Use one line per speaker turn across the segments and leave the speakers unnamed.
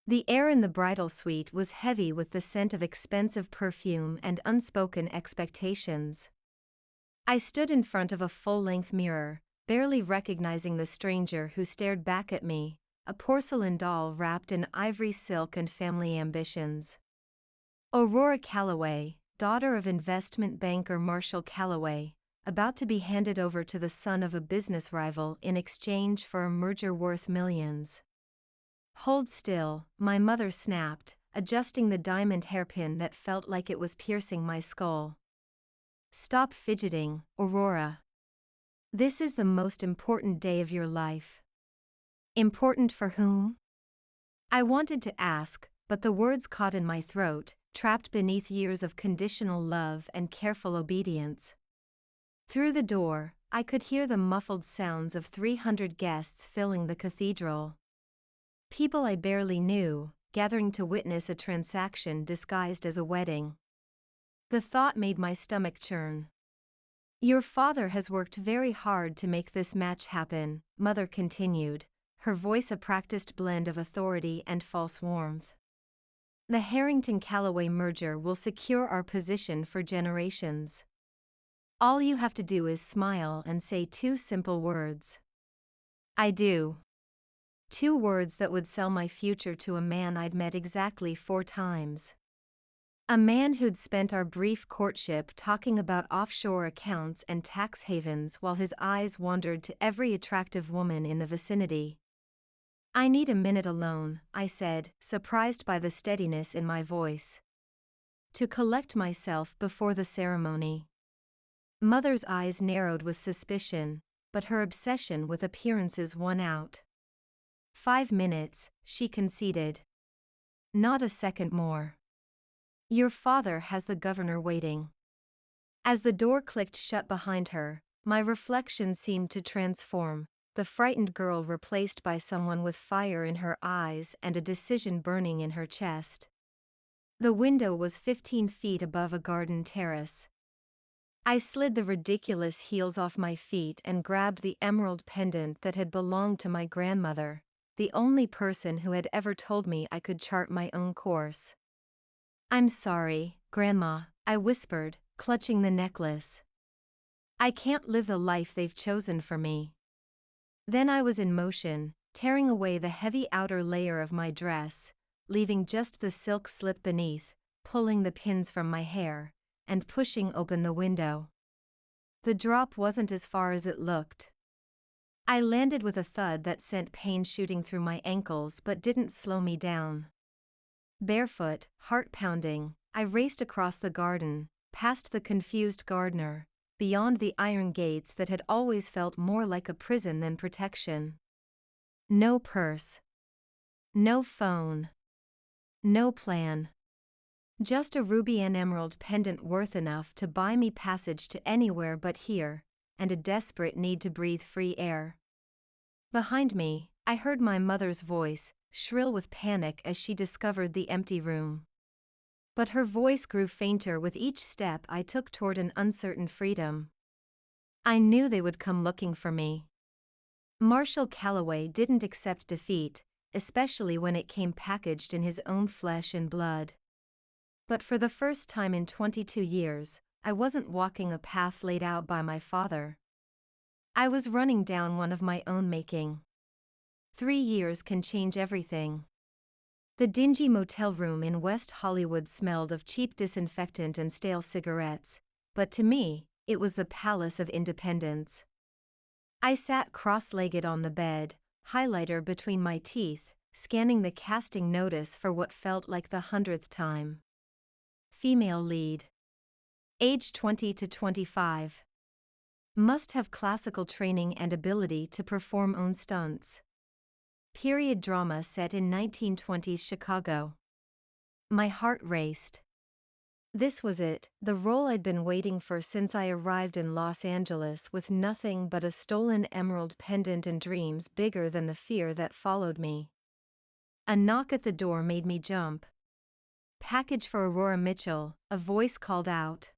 The air in the bridal suite was heavy with the scent of expensive perfume and unspoken expectations. I stood in front of a full-length mirror, barely recognizing the stranger who stared back at me, a porcelain doll wrapped in ivory silk and family ambitions. Aurora Calloway, daughter of investment banker Marshall Calloway, about to be handed over to the son of a business rival in exchange for a merger worth millions. "Hold still," my mother snapped, adjusting the diamond hairpin that felt like it was piercing my skull. "Stop fidgeting, Aurora. This is the most important day of your life." Important for whom? I wanted to ask, but the words caught in my throat, trapped beneath years of conditional love and careful obedience. Through the door, I could hear the muffled sounds of 300 guests filling the cathedral. People I barely knew, gathering to witness a transaction disguised as a wedding. The thought made my stomach churn. "Your father has worked very hard to make this match happen," Mother continued, her voice a practiced blend of authority and false warmth. "The Harrington-Callaway merger will secure our position for generations. All you have to do is smile and say two simple words. I do." 2 words that would sell my future to a man I'd met exactly 4 times. A man who'd spent our brief courtship talking about offshore accounts and tax havens while his eyes wandered to every attractive woman in the vicinity. "I need a minute alone," I said, surprised by the steadiness in my voice. "To collect myself before the ceremony." Mother's eyes narrowed with suspicion, but her obsession with appearances won out. 5 minutes, she conceded. Not a second more. "Your father has the governor waiting." As the door clicked shut behind her, my reflection seemed to transform, the frightened girl replaced by someone with fire in her eyes and a decision burning in her chest. The window was 15 feet above a garden terrace. I slid the ridiculous heels off my feet and grabbed the emerald pendant that had belonged to my grandmother, the only person who had ever told me I could chart my own course. "I'm sorry, Grandma," I whispered, clutching the necklace. "I can't live the life they've chosen for me." Then I was in motion, tearing away the heavy outer layer of my dress, leaving just the silk slip beneath, pulling the pins from my hair, and pushing open the window. The drop wasn't as far as it looked. I landed with a thud that sent pain shooting through my ankles but didn't slow me down. Barefoot, heart pounding, I raced across the garden, past the confused gardener, beyond the iron gates that had always felt more like a prison than protection. No purse. No phone. No plan. Just a ruby and emerald pendant worth enough to buy me passage to anywhere but here, and a desperate need to breathe free air. Behind me, I heard my mother's voice, shrill with panic as she discovered the empty room. But her voice grew fainter with each step I took toward an uncertain freedom. I knew they would come looking for me. Marshall Calloway didn't accept defeat, especially when it came packaged in his own flesh and blood. But for the first time in 22 years, I wasn't walking a path laid out by my father. I was running down one of my own making. 3 years can change everything. The dingy motel room in West Hollywood smelled of cheap disinfectant and stale cigarettes, but to me, it was the palace of independence. I sat cross-legged on the bed, highlighter between my teeth, scanning the casting notice for what felt like the 100th time. Female lead. Age 20 to 25. Must have classical training and ability to perform own stunts. Period drama set in 1920s Chicago. My heart raced. This was it, the role I'd been waiting for since I arrived in Los Angeles with nothing but a stolen emerald pendant and dreams bigger than the fear that followed me. A knock at the door made me jump. "Package for Aurora Mitchell," a voice called out.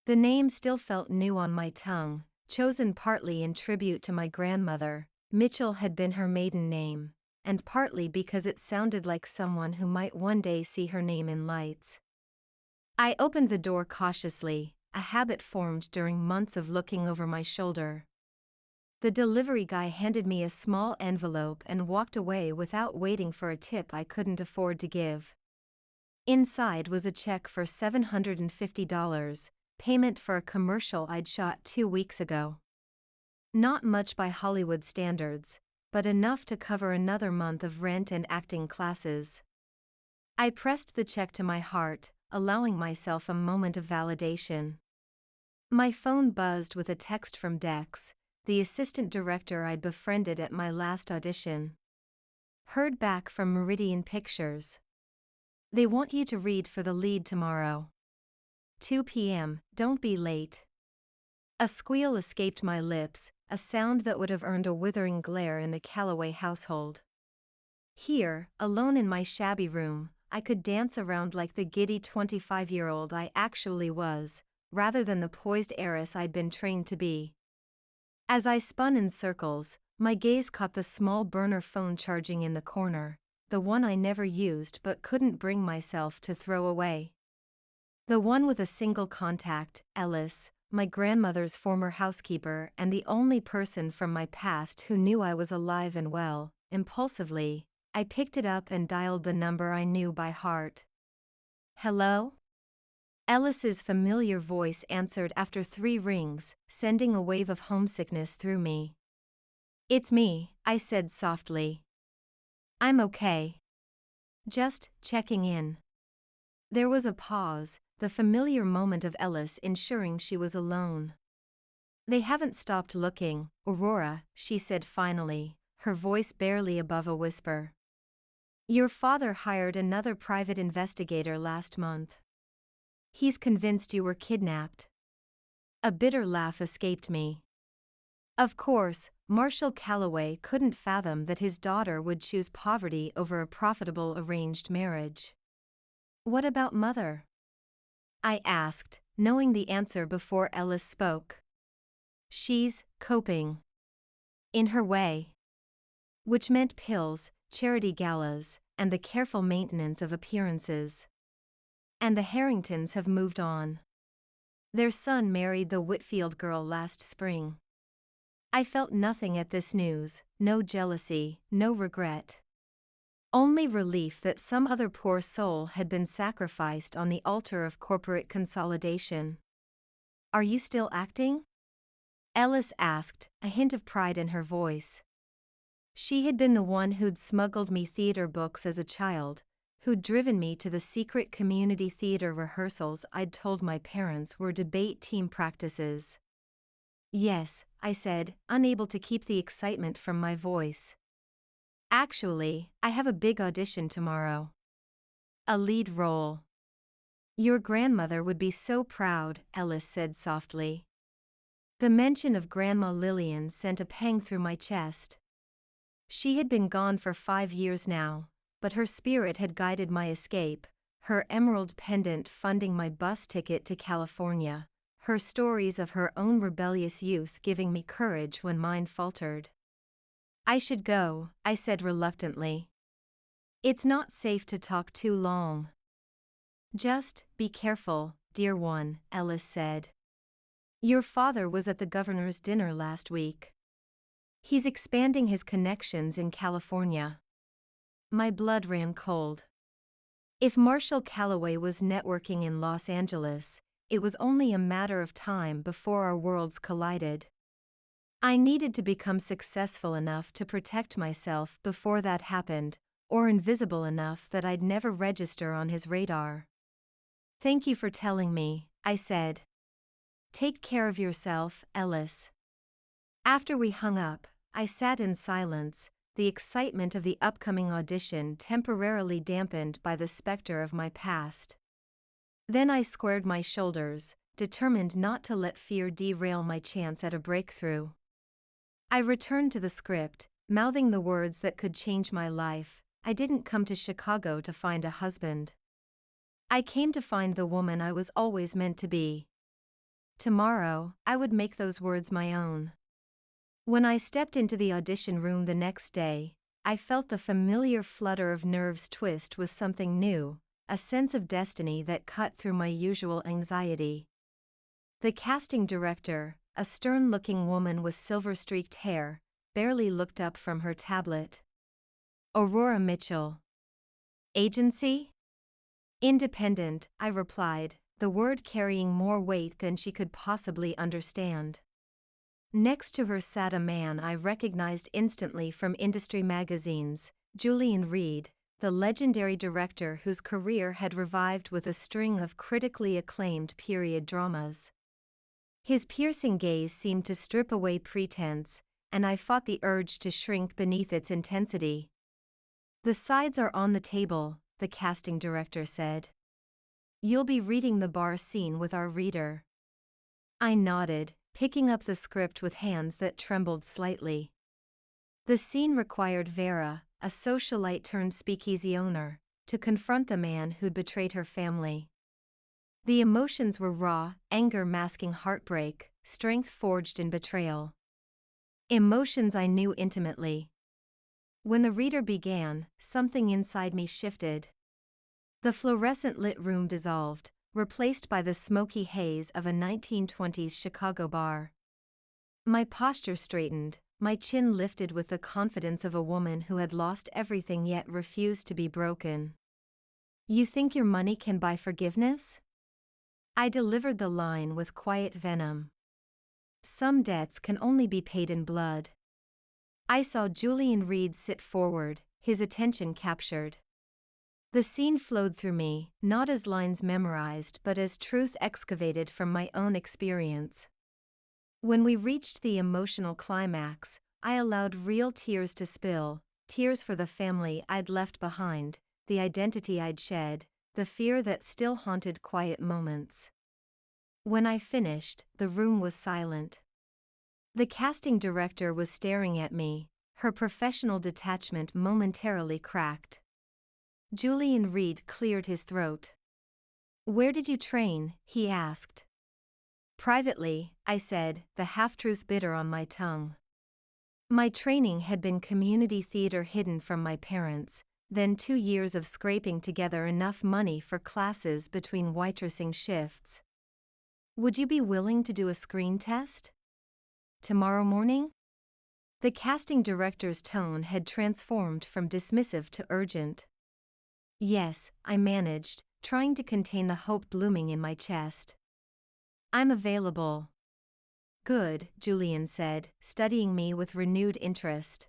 The name still felt new on my tongue, chosen partly in tribute to my grandmother. Mitchell had been her maiden name, and partly because it sounded like someone who might one day see her name in lights. I opened the door cautiously, a habit formed during months of looking over my shoulder. The delivery guy handed me a small envelope and walked away without waiting for a tip I couldn't afford to give. Inside was a check for $750, payment for a commercial I'd shot 2 weeks ago. Not much by Hollywood standards, but enough to cover another month of rent and acting classes. I pressed the check to my heart, allowing myself a moment of validation. My phone buzzed with a text from Dex, the assistant director I'd befriended at my last audition. Heard back from Meridian Pictures. They want you to read for the lead tomorrow. 2 p.m., don't be late. A squeal escaped my lips, a sound that would have earned a withering glare in the Calloway household. Here, alone in my shabby room, I could dance around like the giddy 25-year-old I actually was, rather than the poised heiress I'd been trained to be. As I spun in circles, my gaze caught the small burner phone charging in the corner, the one I never used but couldn't bring myself to throw away. The one with a single contact, Ellis, my grandmother's former housekeeper and the only person from my past who knew I was alive and well. Impulsively, I picked it up and dialed the number I knew by heart. Hello? Ellis's familiar voice answered after 3 rings, sending a wave of homesickness through me. It's me, I said softly. I'm okay. Just checking in. There was a pause, the familiar moment of Ellis ensuring she was alone. They haven't stopped looking, Aurora, she said finally, her voice barely above a whisper. Your father hired another private investigator last month. He's convinced you were kidnapped. A bitter laugh escaped me. Of course, Marshall Calloway couldn't fathom that his daughter would choose poverty over a profitable arranged marriage. What about Mother? I asked, knowing the answer before Ellis spoke. She's coping. In her way. Which meant pills, charity galas, and the careful maintenance of appearances. And the Harringtons have moved on. Their son married the Whitfield girl last spring. I felt nothing at this news, no jealousy, no regret. Only relief that some other poor soul had been sacrificed on the altar of corporate consolidation. Are you still acting? Ellis asked, a hint of pride in her voice. She had been the one who'd smuggled me theater books as a child, who'd driven me to the secret community theater rehearsals I'd told my parents were debate team practices. Yes, I said, unable to keep the excitement from my voice. Actually, I have a big audition tomorrow. A lead role. Your grandmother would be so proud, Ellis said softly. The mention of Grandma Lillian sent a pang through my chest. She had been gone for 5 years now, but her spirit had guided my escape, her emerald pendant funding my bus ticket to California, her stories of her own rebellious youth giving me courage when mine faltered. I should go, I said reluctantly. It's not safe to talk too long. Just be careful, dear one, Ellis said. Your father was at the governor's dinner last week. He's expanding his connections in California. My blood ran cold. If Marshall Calloway was networking in Los Angeles, it was only a matter of time before our worlds collided. I needed to become successful enough to protect myself before that happened, or invisible enough that I'd never register on his radar. Thank you for telling me, I said. Take care of yourself, Ellis. After we hung up, I sat in silence, the excitement of the upcoming audition temporarily dampened by the specter of my past. Then I squared my shoulders, determined not to let fear derail my chance at a breakthrough. I returned to the script, mouthing the words that could change my life. I didn't come to Chicago to find a husband. I came to find the woman I was always meant to be. Tomorrow, I would make those words my own. When I stepped into the audition room the next day, I felt the familiar flutter of nerves twist with something new, a sense of destiny that cut through my usual anxiety. The casting director, a stern-looking woman with silver-streaked hair, barely looked up from her tablet. Aurora Mitchell. Agency? Independent, I replied, the word carrying more weight than she could possibly understand. Next to her sat a man I recognized instantly from industry magazines, Julian Reed, the legendary director whose career had revived with a string of critically acclaimed period dramas. His piercing gaze seemed to strip away pretense, and I fought the urge to shrink beneath its intensity. The sides are on the table, the casting director said. You'll be reading the bar scene with our reader. I nodded, picking up the script with hands that trembled slightly. The scene required Vera, a socialite turned speakeasy owner, to confront the man who'd betrayed her family. The emotions were raw, anger masking heartbreak, strength forged in betrayal. Emotions I knew intimately. When the reader began, something inside me shifted. The fluorescent-lit room dissolved, replaced by the smoky haze of a 1920s Chicago bar. My posture straightened, my chin lifted with the confidence of a woman who had lost everything yet refused to be broken. You think your money can buy forgiveness? I delivered the line with quiet venom. Some debts can only be paid in blood. I saw Julian Reed sit forward, his attention captured. The scene flowed through me, not as lines memorized but as truth excavated from my own experience. When we reached the emotional climax, I allowed real tears to spill, tears for the family I'd left behind, the identity I'd shed, the fear that still haunted quiet moments. When I finished, the room was silent. The casting director was staring at me, her professional detachment momentarily cracked. Julian Reed cleared his throat. Where did you train? He asked. Privately, I said, the half-truth bitter on my tongue. My training had been community theater hidden from my parents, then 2 years of scraping together enough money for classes between waitressing shifts. Would you be willing to do a screen test? Tomorrow morning? The casting director's tone had transformed from dismissive to urgent. Yes, I managed, trying to contain the hope blooming in my chest. I'm available. Good, Julian said, studying me with renewed interest.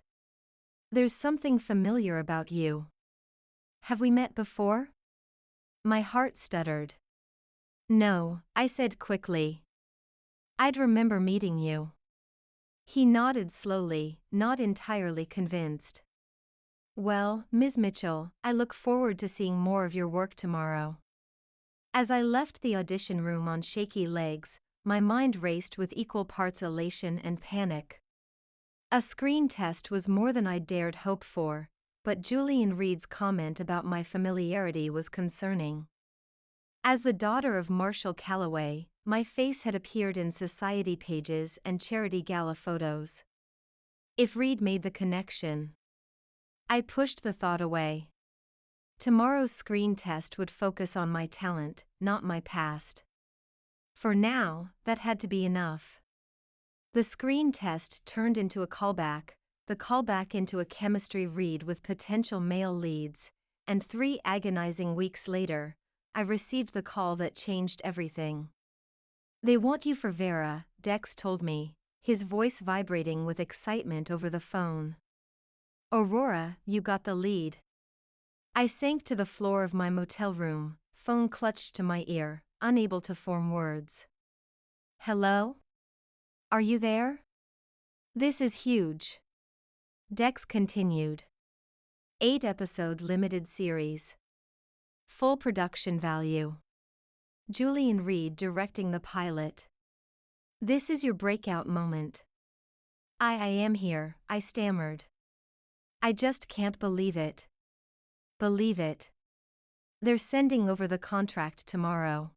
There's something familiar about you. Have we met before? My heart stuttered. No, I said quickly. I'd remember meeting you. He nodded slowly, not entirely convinced. Well, Ms. Mitchell, I look forward to seeing more of your work tomorrow. As I left the audition room on shaky legs, my mind raced with equal parts elation and panic. A screen test was more than I dared hope for, but Julian Reed's comment about my familiarity was concerning. As the daughter of Aurora Calloway, my face had appeared in society pages and charity gala photos. If Reed made the connection, I pushed the thought away. Tomorrow's screen test would focus on my talent, not my past. For now, that had to be enough. The screen test turned into a callback, the callback into a chemistry read with potential male leads, and 3 agonizing weeks later, I received the call that changed everything. They want you for Vera, Dex told me, his voice vibrating with excitement over the phone. Aurora, you got the lead. I sank to the floor of my motel room, phone clutched to my ear, unable to form words. Hello? Are you there? This is huge. Dex continued. 8-episode limited series. Full production value. Julian Reed directing the pilot. This is your breakout moment. I am here, I stammered. I just can't believe it. Believe it. They're sending over the contract tomorrow.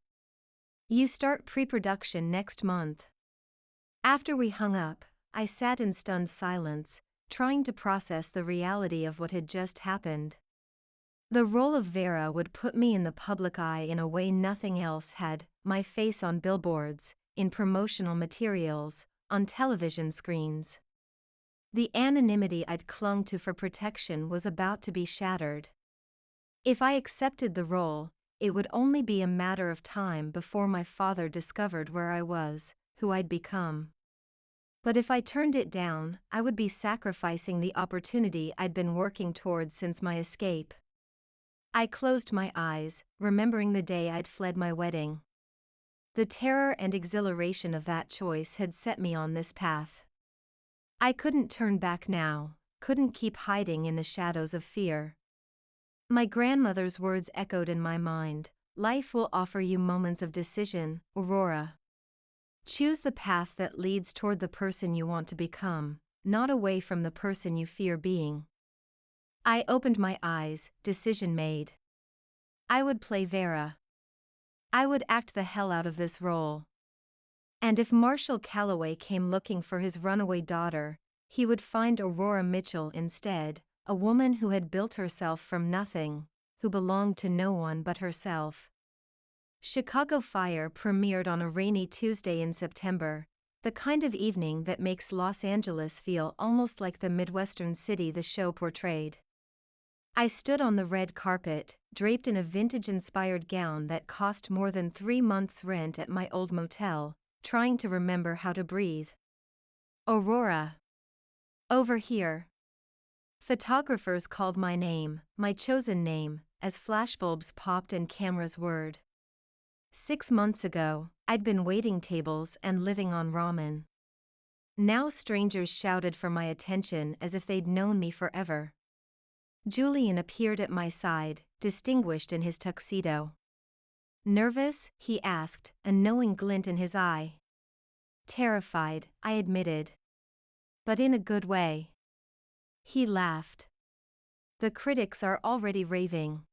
You start pre-production next month. After we hung up, I sat in stunned silence, trying to process the reality of what had just happened. The role of Vera would put me in the public eye in a way nothing else had, my face on billboards, in promotional materials, on television screens. The anonymity I'd clung to for protection was about to be shattered. If I accepted the role, it would only be a matter of time before my father discovered where I was, who I'd become. But if I turned it down, I would be sacrificing the opportunity I'd been working towards since my escape. I closed my eyes, remembering the day I'd fled my wedding. The terror and exhilaration of that choice had set me on this path. I couldn't turn back now, couldn't keep hiding in the shadows of fear. My grandmother's words echoed in my mind, "Life will offer you moments of decision, Aurora. Choose the path that leads toward the person you want to become, not away from the person you fear being." I opened my eyes, decision made. I would play Vera. I would act the hell out of this role. And if Marshall Calloway came looking for his runaway daughter, he would find Aurora Mitchell instead, a woman who had built herself from nothing, who belonged to no one but herself. Chicago Fire premiered on a rainy Tuesday in September, the kind of evening that makes Los Angeles feel almost like the Midwestern city the show portrayed. I stood on the red carpet, draped in a vintage-inspired gown that cost more than 3 months' rent at my old motel, trying to remember how to breathe. Aurora. Over here. Photographers called my name, my chosen name, as flashbulbs popped and cameras whirred. 6 months ago, I'd been waiting tables and living on ramen. Now strangers shouted for my attention as if they'd known me forever. Julian appeared at my side, distinguished in his tuxedo. "Nervous?" he asked, a knowing glint in his eye. "Terrified," I admitted. "But in a good way." He laughed. "The critics are already raving.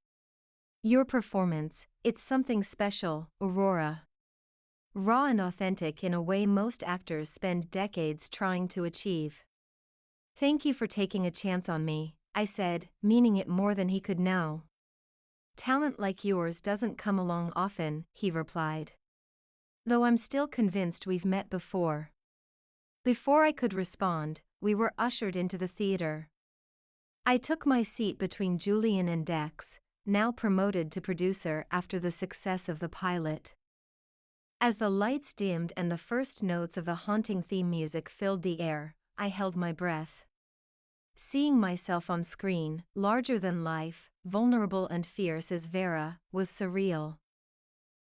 Your performance, it's something special, Aurora. Raw and authentic in a way most actors spend decades trying to achieve." "Thank you for taking a chance on me," I said, meaning it more than he could know. "Talent like yours doesn't come along often," he replied. "Though I'm still convinced we've met before." Before I could respond, we were ushered into the theater. I took my seat between Julian and Dex, now promoted to producer after the success of the pilot. As the lights dimmed and the first notes of the haunting theme music filled the air, I held my breath. Seeing myself on screen, larger than life, vulnerable and fierce as Vera, was surreal.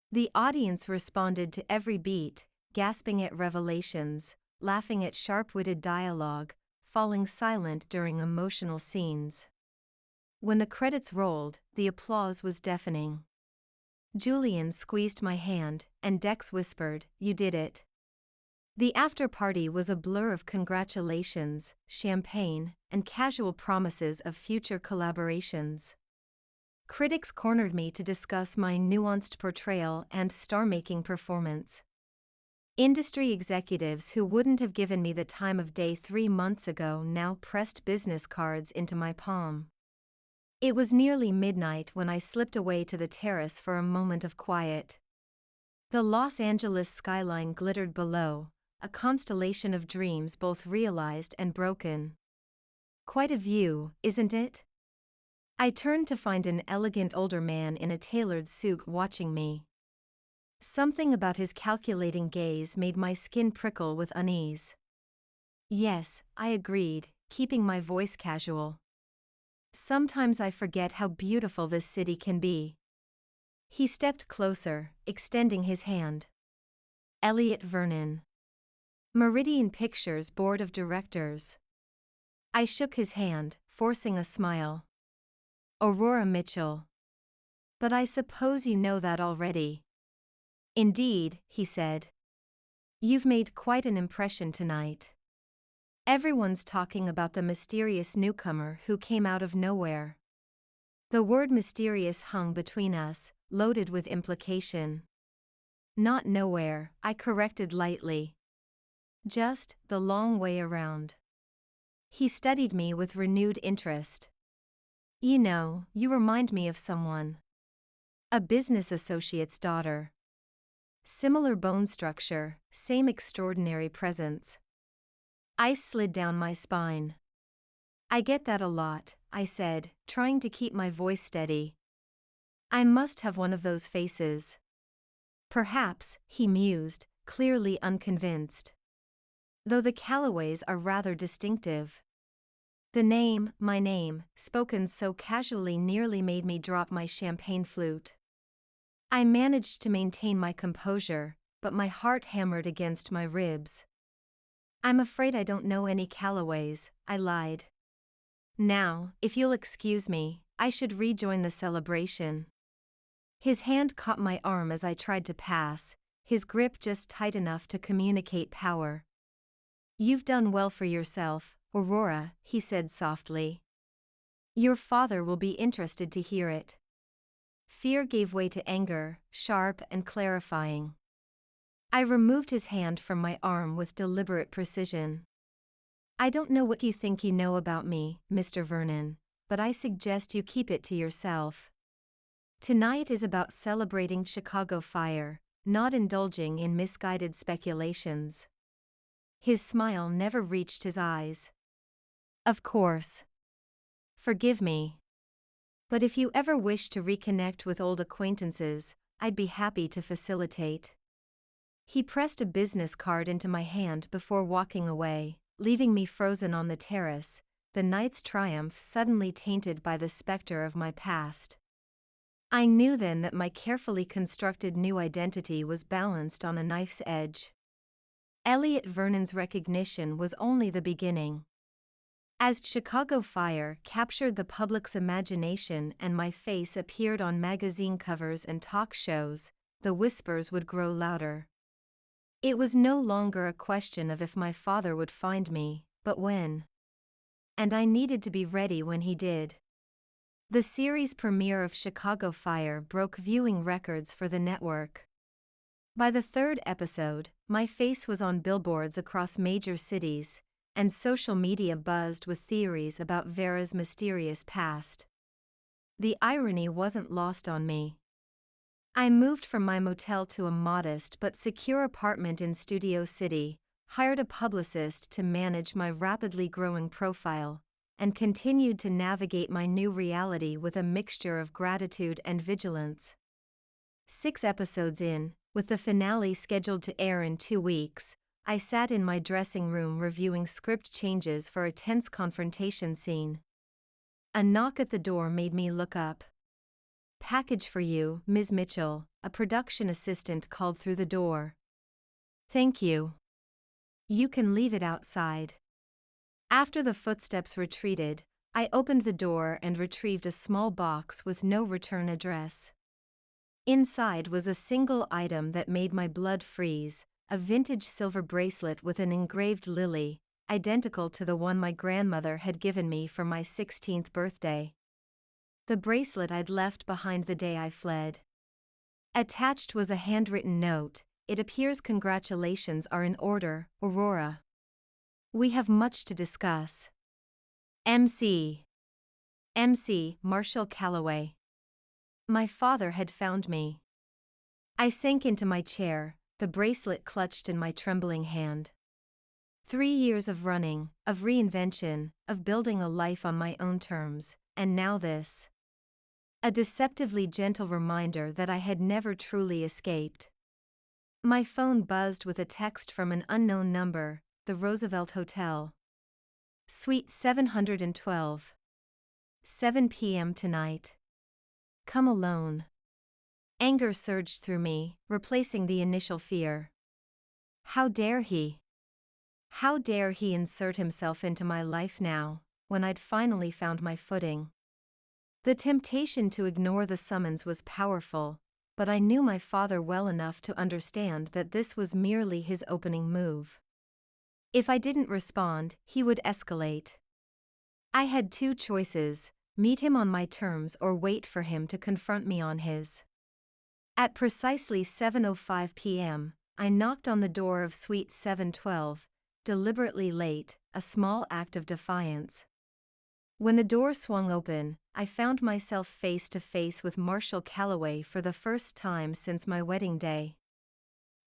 The audience responded to every beat, gasping at revelations, laughing at sharp-witted dialogue, falling silent during emotional scenes. When the credits rolled, the applause was deafening. Julian squeezed my hand, and Dex whispered, "You did it." The after-party was a blur of congratulations, champagne, and casual promises of future collaborations. Critics cornered me to discuss my nuanced portrayal and star-making performance. Industry executives who wouldn't have given me the time of day 3 months ago now pressed business cards into my palm. It was nearly midnight when I slipped away to the terrace for a moment of quiet. The Los Angeles skyline glittered below, a constellation of dreams both realized and broken. Quite a view, isn't it? I turned to find an elegant older man in a tailored suit watching me. Something about his calculating gaze made my skin prickle with unease. "Yes," I agreed, keeping my voice casual. "Sometimes I forget how beautiful this city can be." He stepped closer, extending his hand. "Elliot Vernon. Meridian Pictures Board of Directors." I shook his hand, forcing a smile. "Aurora Mitchell. But I suppose you know that already." "Indeed," he said. "You've made quite an impression tonight. Everyone's talking about the mysterious newcomer who came out of nowhere." The word mysterious hung between us, loaded with implication. "Not nowhere," I corrected lightly. "Just the long way around." He studied me with renewed interest. You know, you remind me of someone. A business associate's daughter. Similar bone structure, same extraordinary presence. Ice slid down my spine. I get that a lot, I said, trying to keep my voice steady. I must have one of those faces. Perhaps, he mused, clearly unconvinced. Though the Calloways are rather distinctive. The name, my name, spoken so casually nearly made me drop my champagne flute. I managed to maintain my composure, but my heart hammered against my ribs. I'm afraid I don't know any Calloways, I lied. Now, if you'll excuse me, I should rejoin the celebration. His hand caught my arm as I tried to pass, his grip just tight enough to communicate power. You've done well for yourself, Aurora, he said softly. Your father will be interested to hear it. Fear gave way to anger, sharp and clarifying. I removed his hand from my arm with deliberate precision. I don't know what you think you know about me, Mr. Vernon, but I suggest you keep it to yourself. Tonight is about celebrating Chicago Fire, not indulging in misguided speculations. His smile never reached his eyes. Of course. Forgive me. But if you ever wish to reconnect with old acquaintances, I'd be happy to facilitate. He pressed a business card into my hand before walking away, leaving me frozen on the terrace, the night's triumph suddenly tainted by the specter of my past. I knew then that my carefully constructed new identity was balanced on a knife's edge. Elliot Vernon's recognition was only the beginning. As Chicago Fire captured the public's imagination and my face appeared on magazine covers and talk shows, the whispers would grow louder. It was no longer a question of if my father would find me, but when. And I needed to be ready when he did. The series premiere of Chicago Fire broke viewing records for the network. By the third episode, my face was on billboards across major cities, and social media buzzed with theories about Vera's mysterious past. The irony wasn't lost on me. I moved from my motel to a modest but secure apartment in Studio City, hired a publicist to manage my rapidly growing profile, and continued to navigate my new reality with a mixture of gratitude and vigilance. 6 episodes in, with the finale scheduled to air in 2 weeks, I sat in my dressing room reviewing script changes for a tense confrontation scene. A knock at the door made me look up. "Package for you, Ms. Mitchell," a production assistant called through the door. "Thank you. You can leave it outside." After the footsteps retreated, I opened the door and retrieved a small box with no return address. Inside was a single item that made my blood freeze, a vintage silver bracelet with an engraved lily, identical to the one my grandmother had given me for my 16th birthday. The bracelet I'd left behind the day I fled. Attached was a handwritten note. "It appears congratulations are in order, Aurora. We have much to discuss. MC. Marshall Calloway." My father had found me. I sank into my chair, the bracelet clutched in my trembling hand. 3 years of running, of reinvention, of building a life on my own terms, and now this. A deceptively gentle reminder that I had never truly escaped. My phone buzzed with a text from an unknown number, the Roosevelt Hotel. Suite 712. 7 p.m. tonight. Come alone. Anger surged through me, replacing the initial fear. How dare he? How dare he insert himself into my life now, when I'd finally found my footing? The temptation to ignore the summons was powerful, but I knew my father well enough to understand that this was merely his opening move. If I didn't respond, he would escalate. I had 2 choices: meet him on my terms or wait for him to confront me on his. At precisely 7:05 p.m., I knocked on the door of Suite 712, deliberately late, a small act of defiance. When the door swung open, I found myself face to face with Marshall Calloway for the first time since my wedding day.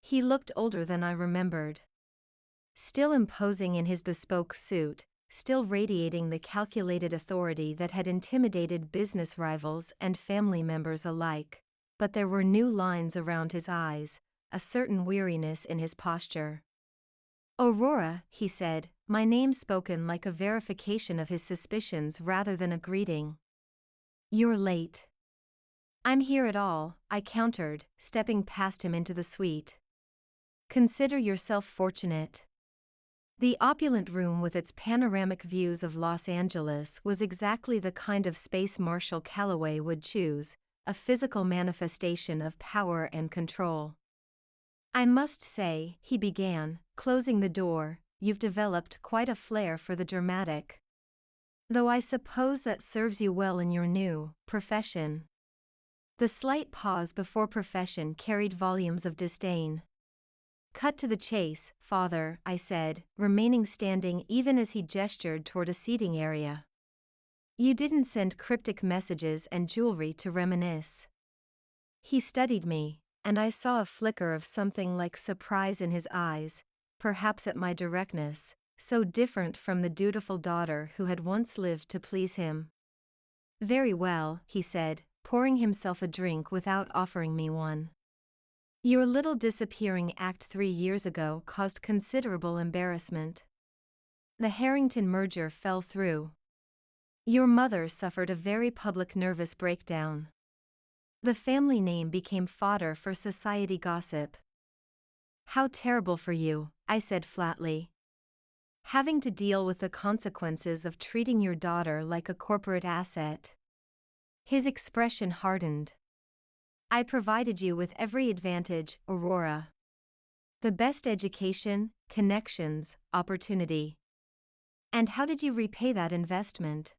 He looked older than I remembered. Still imposing in his bespoke suit, still radiating the calculated authority that had intimidated business rivals and family members alike, but there were new lines around his eyes, a certain weariness in his posture. "Aurora," he said, my name spoken like a verification of his suspicions rather than a greeting. "You're late." "I'm here at all," I countered, stepping past him into the suite. "Consider yourself fortunate." The opulent room with its panoramic views of Los Angeles was exactly the kind of space Marshall Calloway would choose, a physical manifestation of power and control. "I must say," he began, closing the door, "you've developed quite a flair for the dramatic. Though I suppose that serves you well in your new profession." The slight pause before profession carried volumes of disdain. "Cut to the chase, father," I said, remaining standing even as he gestured toward a seating area. "You didn't send cryptic messages and jewelry to reminisce." He studied me, and I saw a flicker of something like surprise in his eyes, perhaps at my directness, so different from the dutiful daughter who had once lived to please him. "Very well," he said, pouring himself a drink without offering me one. "Your little disappearing act 3 years ago caused considerable embarrassment. The Harrington merger fell through. Your mother suffered a very public nervous breakdown. The family name became fodder for society gossip." "How terrible for you," I said flatly. "Having to deal with the consequences of treating your daughter like a corporate asset." His expression hardened. "I provided you with every advantage, Aurora. The best education, connections, opportunity. And how did you repay that investment?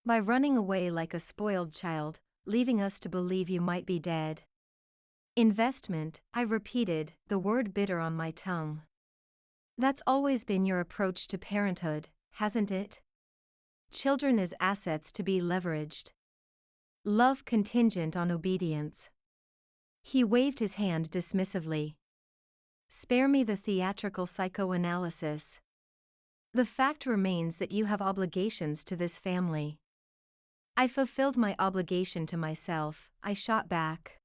By running away like a spoiled child, leaving us to believe you might be dead." "Investment," I repeated, the word bitter on my tongue. "That's always been your approach to parenthood, hasn't it? Children as assets to be leveraged. Love contingent on obedience." He waved his hand dismissively. "Spare me the theatrical psychoanalysis. The fact remains that you have obligations to this family." "I fulfilled my obligation to myself," I shot back.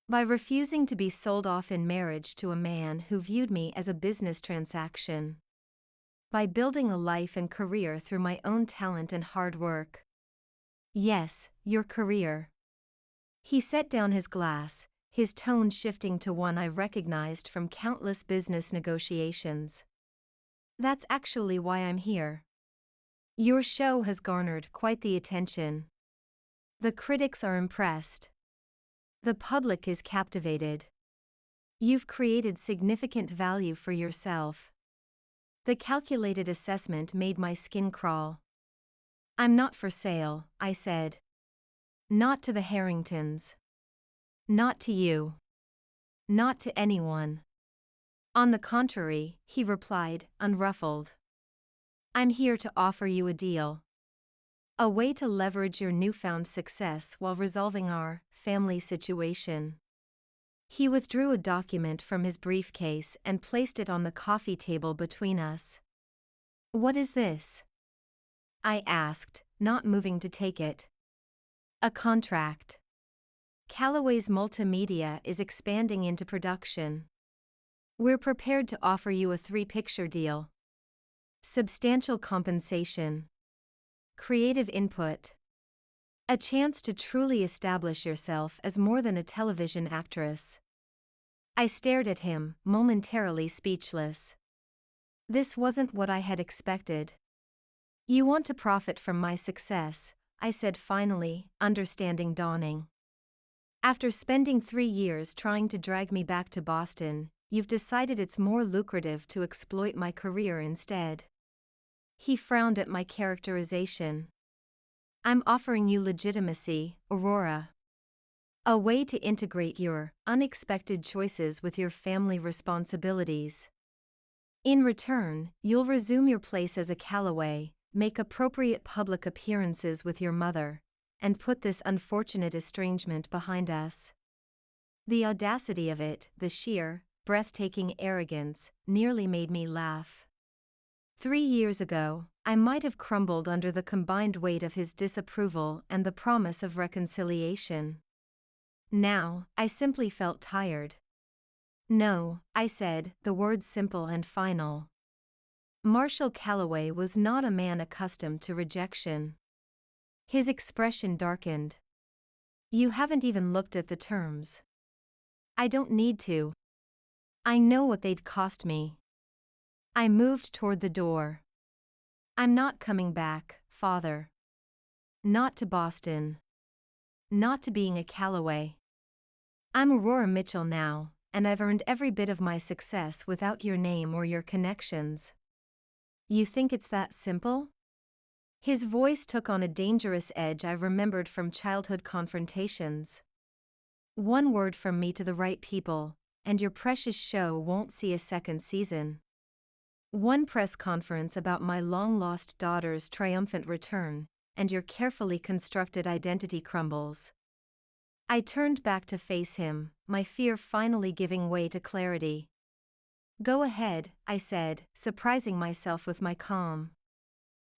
"By refusing to be sold off in marriage to a man who viewed me as a business transaction. By building a life and career through my own talent and hard work." "Yes, your career." He set down his glass, his tone shifting to one I recognized from countless business negotiations. "That's actually why I'm here. Your show has garnered quite the attention. The critics are impressed. The public is captivated. You've created significant value for yourself." The calculated assessment made my skin crawl. "I'm not for sale," I said. "Not to the Harringtons. Not to you. Not to anyone." "On the contrary," he replied, unruffled. "I'm here to offer you a deal. A way to leverage your newfound success while resolving our family situation." He withdrew a document from his briefcase and placed it on the coffee table between us. "What is this?" I asked, not moving to take it. "A contract. Calloway's multimedia is expanding into production. We're prepared to offer you a 3-picture deal. Substantial compensation. Creative input. A chance to truly establish yourself as more than a television actress." I stared at him, momentarily speechless. This wasn't what I had expected. "You want to profit from my success," I said finally, understanding dawning. "After spending 3 years trying to drag me back to Boston, you've decided it's more lucrative to exploit my career instead." He frowned at my characterization. "I'm offering you legitimacy, Aurora. A way to integrate your unexpected choices with your family responsibilities." In return, you'll resume your place as a Calloway, make appropriate public appearances with your mother, and put this unfortunate estrangement behind us. The audacity of it, the sheer, breathtaking arrogance, nearly made me laugh. 3 years ago, I might have crumbled under the combined weight of his disapproval and the promise of reconciliation. Now, I simply felt tired. No, I said, the words simple and final. Marshall Calloway was not a man accustomed to rejection. His expression darkened. You haven't even looked at the terms. I don't need to. I know what they'd cost me. I moved toward the door. I'm not coming back, Father. Not to Boston. Not to being a Calloway. I'm Aurora Mitchell now, and I've earned every bit of my success without your name or your connections. You think it's that simple? His voice took on a dangerous edge I remembered from childhood confrontations. One word from me to the right people, and your precious show won't see a second season. One press conference about my long-lost daughter's triumphant return, and your carefully constructed identity crumbles. I turned back to face him, my fear finally giving way to clarity. Go ahead, I said, surprising myself with my calm.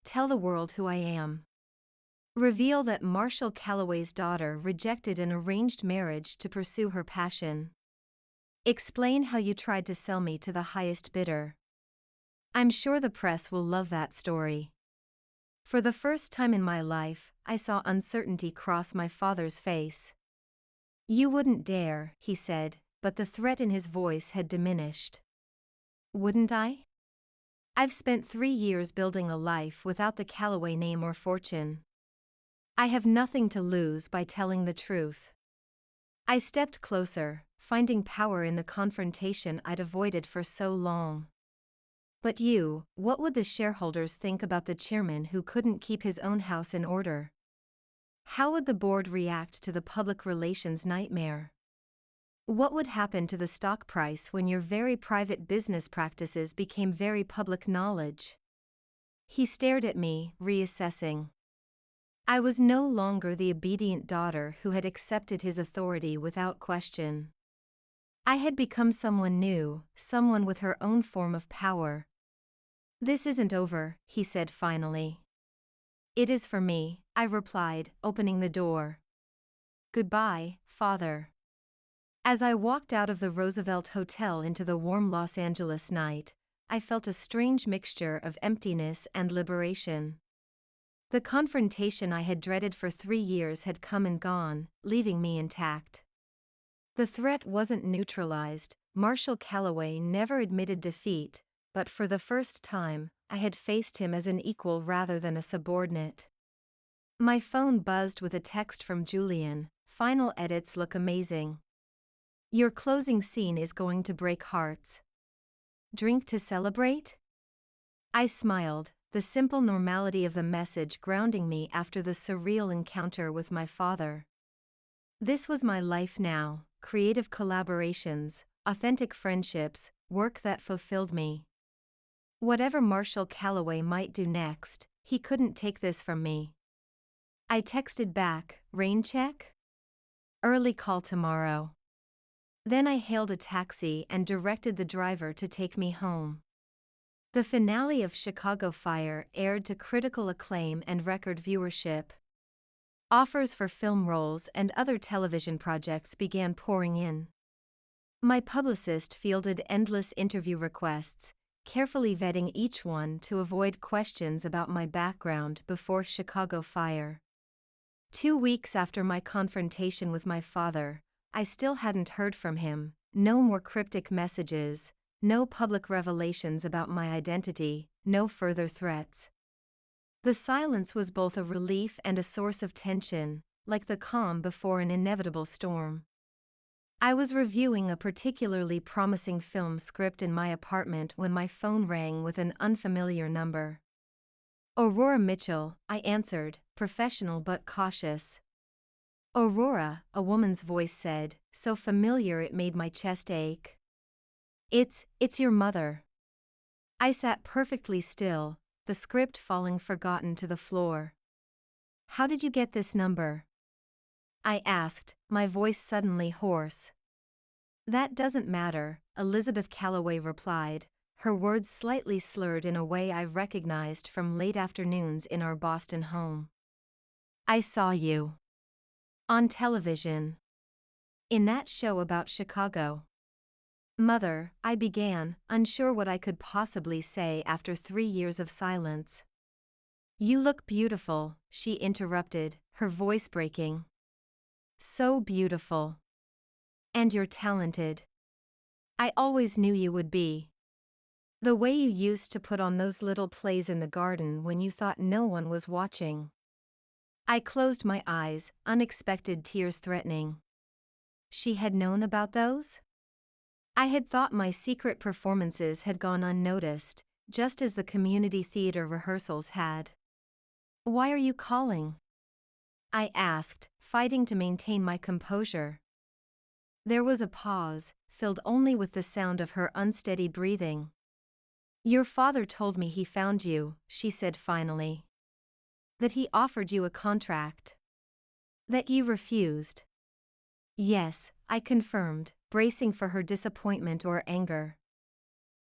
Tell the world who I am. Reveal that Marshall Calloway's daughter rejected an arranged marriage to pursue her passion. Explain how you tried to sell me to the highest bidder. I'm sure the press will love that story. For the first time in my life, I saw uncertainty cross my father's face. You wouldn't dare, he said, but the threat in his voice had diminished. Wouldn't I? I've spent 3 years building a life without the Calloway name or fortune. I have nothing to lose by telling the truth. I stepped closer, finding power in the confrontation I'd avoided for so long. But you, what would the shareholders think about the chairman who couldn't keep his own house in order? How would the board react to the public relations nightmare? What would happen to the stock price when your very private business practices became very public knowledge? He stared at me, reassessing. I was no longer the obedient daughter who had accepted his authority without question. I had become someone new, someone with her own form of power. This isn't over, he said finally. It is for me, I replied, opening the door. Goodbye, Father. As I walked out of the Roosevelt Hotel into the warm Los Angeles night, I felt a strange mixture of emptiness and liberation. The confrontation I had dreaded for 3 years had come and gone, leaving me intact. The threat wasn't neutralized. Marshall Calloway never admitted defeat, but for the first time, I had faced him as an equal rather than a subordinate. My phone buzzed with a text from Julian. Final edits look amazing. Your closing scene is going to break hearts. Drink to celebrate? I smiled, the simple normality of the message grounding me after the surreal encounter with my father. This was my life now, creative collaborations, authentic friendships, work that fulfilled me. Whatever Marshall Calloway might do next, he couldn't take this from me. I texted back, rain check? Early call tomorrow. Then I hailed a taxi and directed the driver to take me home. The finale of Chicago Fire aired to critical acclaim and record viewership. Offers for film roles and other television projects began pouring in. My publicist fielded endless interview requests, carefully vetting each one to avoid questions about my background before Chicago Fire. 2 weeks after my confrontation with my father, I still hadn't heard from him, no more cryptic messages, no public revelations about my identity, no further threats. The silence was both a relief and a source of tension, like the calm before an inevitable storm. I was reviewing a particularly promising film script in my apartment when my phone rang with an unfamiliar number. Aurora Mitchell, I answered, professional but cautious. Aurora, a woman's voice said, so familiar it made my chest ache. It's your mother. I sat perfectly still, the script falling forgotten to the floor. How did you get this number? I asked, my voice suddenly hoarse. That doesn't matter, Elizabeth Calloway replied, her words slightly slurred in a way I recognized from late afternoons in our Boston home. I saw you. On television. In that show about Chicago. Mother, I began, unsure what I could possibly say after 3 years of silence. You look beautiful, she interrupted, her voice breaking. So beautiful. And you're talented. I always knew you would be. The way you used to put on those little plays in the garden when you thought no one was watching. I closed my eyes, unexpected tears threatening. She had known about those? I had thought my secret performances had gone unnoticed, just as the community theater rehearsals had. Why are you calling? I asked, fighting to maintain my composure. There was a pause, filled only with the sound of her unsteady breathing. Your father told me he found you, she said finally. That he offered you a contract. That you refused. Yes, I confirmed, bracing for her disappointment or anger.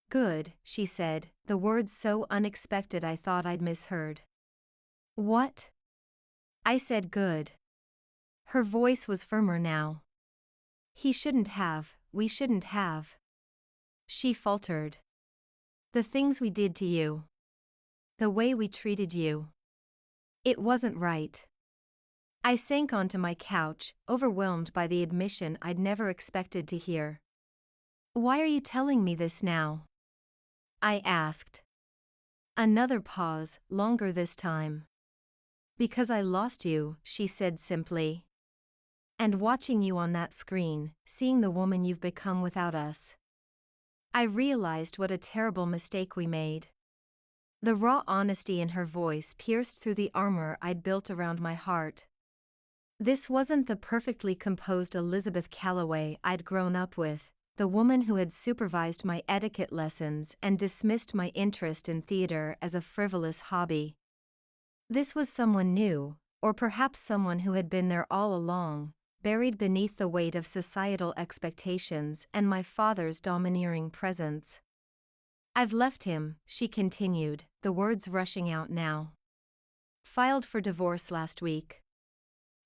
Good, she said, the words so unexpected I thought I'd misheard. What? I said good. Her voice was firmer now. He shouldn't have, we shouldn't have. She faltered. The things we did to you. The way we treated you. It wasn't right. I sank onto my couch, overwhelmed by the admission I'd never expected to hear. Why are you telling me this now? I asked. Another pause, longer this time. Because I lost you, she said simply. And watching you on that screen, seeing the woman you've become without us. I realized what a terrible mistake we made. The raw honesty in her voice pierced through the armor I'd built around my heart. This wasn't the perfectly composed Elizabeth Calloway I'd grown up with, the woman who had supervised my etiquette lessons and dismissed my interest in theater as a frivolous hobby. This was someone new, or perhaps someone who had been there all along, buried beneath the weight of societal expectations and my father's domineering presence. I've left him, she continued, the words rushing out now. Filed for divorce last week.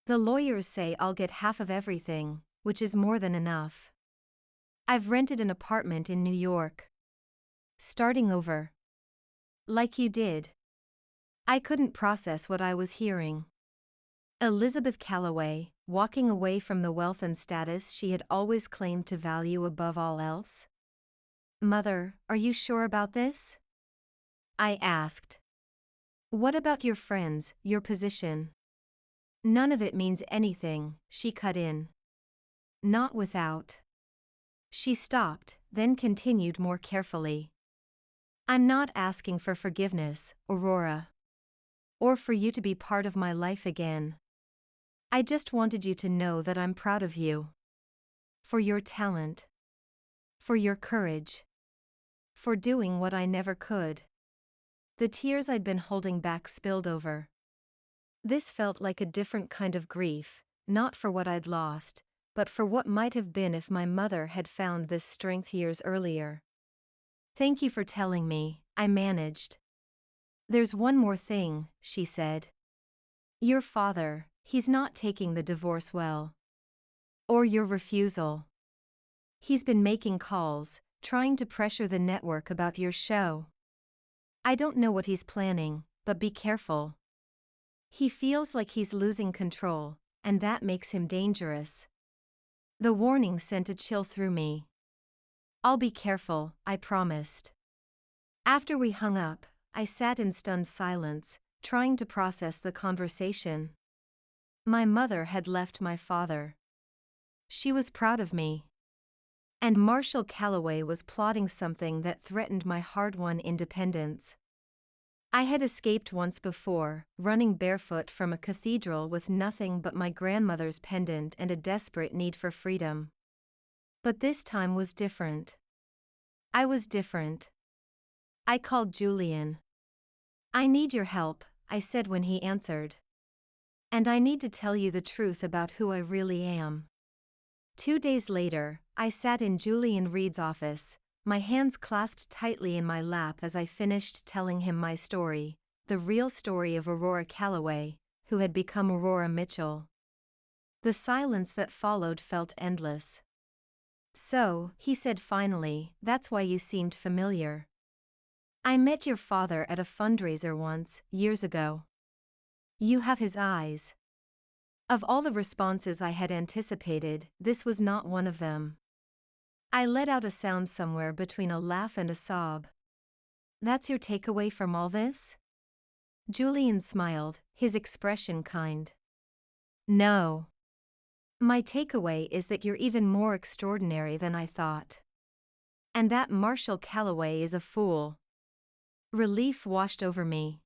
The lawyers say I'll get half of everything, which is more than enough. I've rented an apartment in New York. Starting over. Like you did. I couldn't process what I was hearing. Elizabeth Calloway, walking away from the wealth and status she had always claimed to value above all else? Mother, are you sure about this? I asked. What about your friends, your position? None of it means anything, she cut in. Not without. She stopped, then continued more carefully. I'm not asking for forgiveness, Aurora. Or for you to be part of my life again. I just wanted you to know that I'm proud of you. For your talent. For your courage. For doing what I never could. The tears I'd been holding back spilled over. This felt like a different kind of grief, not for what I'd lost, but for what might have been if my mother had found this strength years earlier. Thank you for telling me, I managed. There's one more thing, she said. Your father, he's not taking the divorce well. Or your refusal. He's been making calls, trying to pressure the network about your show. I don't know what he's planning, but be careful. He feels like he's losing control, and that makes him dangerous. The warning sent a chill through me. I'll be careful, I promised. After we hung up, I sat in stunned silence, trying to process the conversation. My mother had left my father. She was proud of me. And Marshall Calloway was plotting something that threatened my hard-won independence. I had escaped once before, running barefoot from a cathedral with nothing but my grandmother's pendant and a desperate need for freedom. But this time was different. I was different. I called Julian. I need your help, I said when he answered. And I need to tell you the truth about who I really am. 2 days later, I sat in Julian Reed's office, my hands clasped tightly in my lap as I finished telling him my story, the real story of Aurora Calloway, who had become Aurora Mitchell. The silence that followed felt endless. So, he said finally, that's why you seemed familiar. I met your father at a fundraiser once, years ago. You have his eyes. Of all the responses I had anticipated, this was not one of them. I let out a sound somewhere between a laugh and a sob. That's your takeaway from all this? Julian smiled, his expression kind. No. My takeaway is that you're even more extraordinary than I thought. And that Marshall Calloway is a fool. Relief washed over me.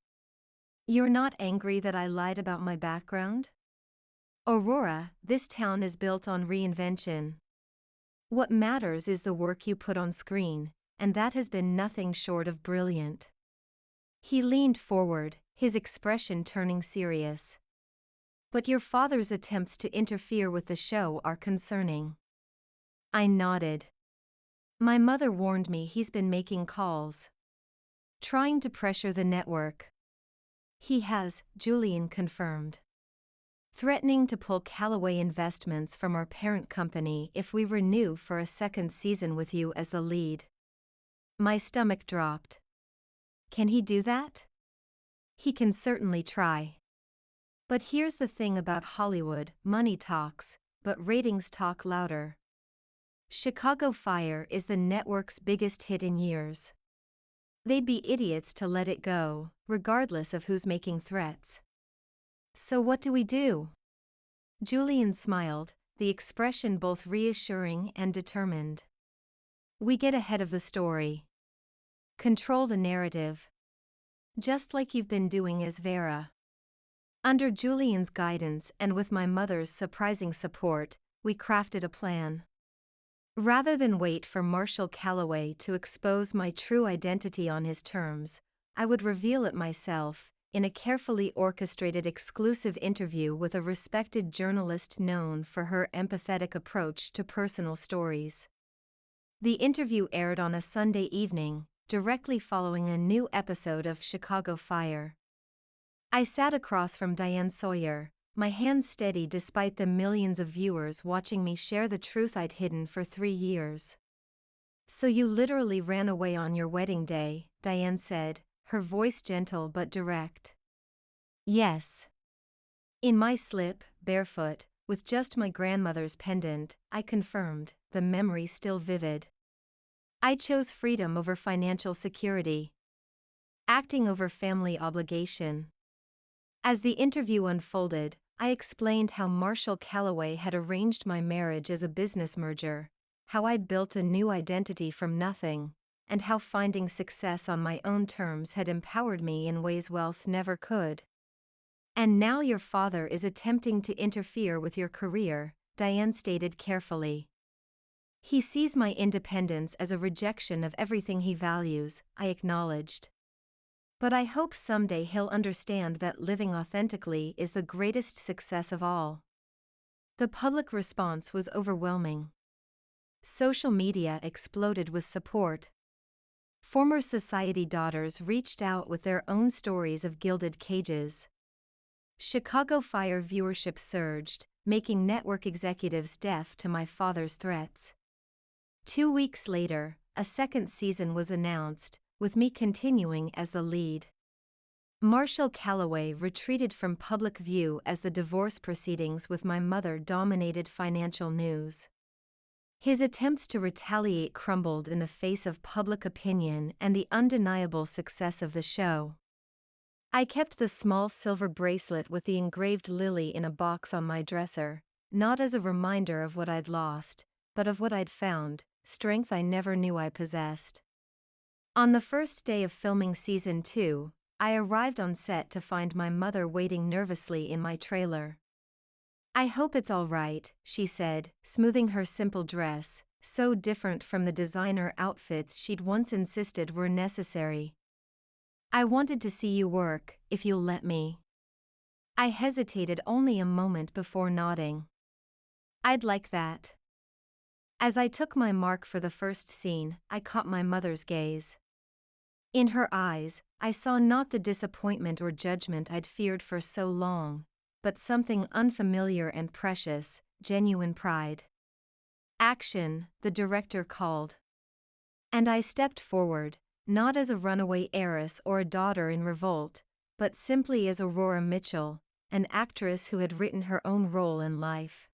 You're not angry that I lied about my background? Aurora, this town is built on reinvention. What matters is the work you put on screen, and that has been nothing short of brilliant. He leaned forward, his expression turning serious. But your father's attempts to interfere with the show are concerning. I nodded. My mother warned me he's been making calls. Trying to pressure the network. He has, Julian confirmed. Threatening to pull Calloway Investments from our parent company if we renew for a second season with you as the lead. My stomach dropped. Can he do that? He can certainly try. But here's the thing about Hollywood, money talks, but ratings talk louder. Chicago Fire is the network's biggest hit in years. They'd be idiots to let it go, regardless of who's making threats. So what do we do? Julian smiled, the expression both reassuring and determined. We get ahead of the story. Control the narrative. Just like you've been doing as Vera. Under Julian's guidance and with my mother's surprising support, we crafted a plan. Rather than wait for Marshall Calloway to expose my true identity on his terms, I would reveal it myself, in a carefully orchestrated exclusive interview with a respected journalist known for her empathetic approach to personal stories. The interview aired on a Sunday evening, directly following a new episode of Chicago Fire. I sat across from Diane Sawyer, my hands steady despite the millions of viewers watching me share the truth I'd hidden for 3 years. So you literally ran away on your wedding day, Diane said, her voice gentle but direct. Yes. In my slip, barefoot, with just my grandmother's pendant, I confirmed, the memory still vivid. I chose freedom over financial security. Acting over family obligation. As the interview unfolded, I explained how Marshall Calloway had arranged my marriage as a business merger, how I'd built a new identity from nothing, and how finding success on my own terms had empowered me in ways wealth never could. And now your father is attempting to interfere with your career, Diane stated carefully. He sees my independence as a rejection of everything he values, I acknowledged. But I hope someday he'll understand that living authentically is the greatest success of all. The public response was overwhelming. Social media exploded with support. Former society daughters reached out with their own stories of gilded cages. Chicago Fire viewership surged, making network executives deaf to my father's threats. 2 weeks later, a second season was announced, with me continuing as the lead. Marshall Calloway retreated from public view as the divorce proceedings with my mother dominated financial news. His attempts to retaliate crumbled in the face of public opinion and the undeniable success of the show. I kept the small silver bracelet with the engraved lily in a box on my dresser, not as a reminder of what I'd lost, but of what I'd found, strength I never knew I possessed. On the first day of filming season 2, I arrived on set to find my mother waiting nervously in my trailer. I hope it's all right, she said, smoothing her simple dress, so different from the designer outfits she'd once insisted were necessary. I wanted to see you work, if you'll let me. I hesitated only a moment before nodding. I'd like that. As I took my mark for the first scene, I caught my mother's gaze. In her eyes, I saw not the disappointment or judgment I'd feared for so long, but something unfamiliar and precious, genuine pride. Action, the director called. And I stepped forward, not as a runaway heiress or a daughter in revolt, but simply as Aurora Mitchell, an actress who had written her own role in life.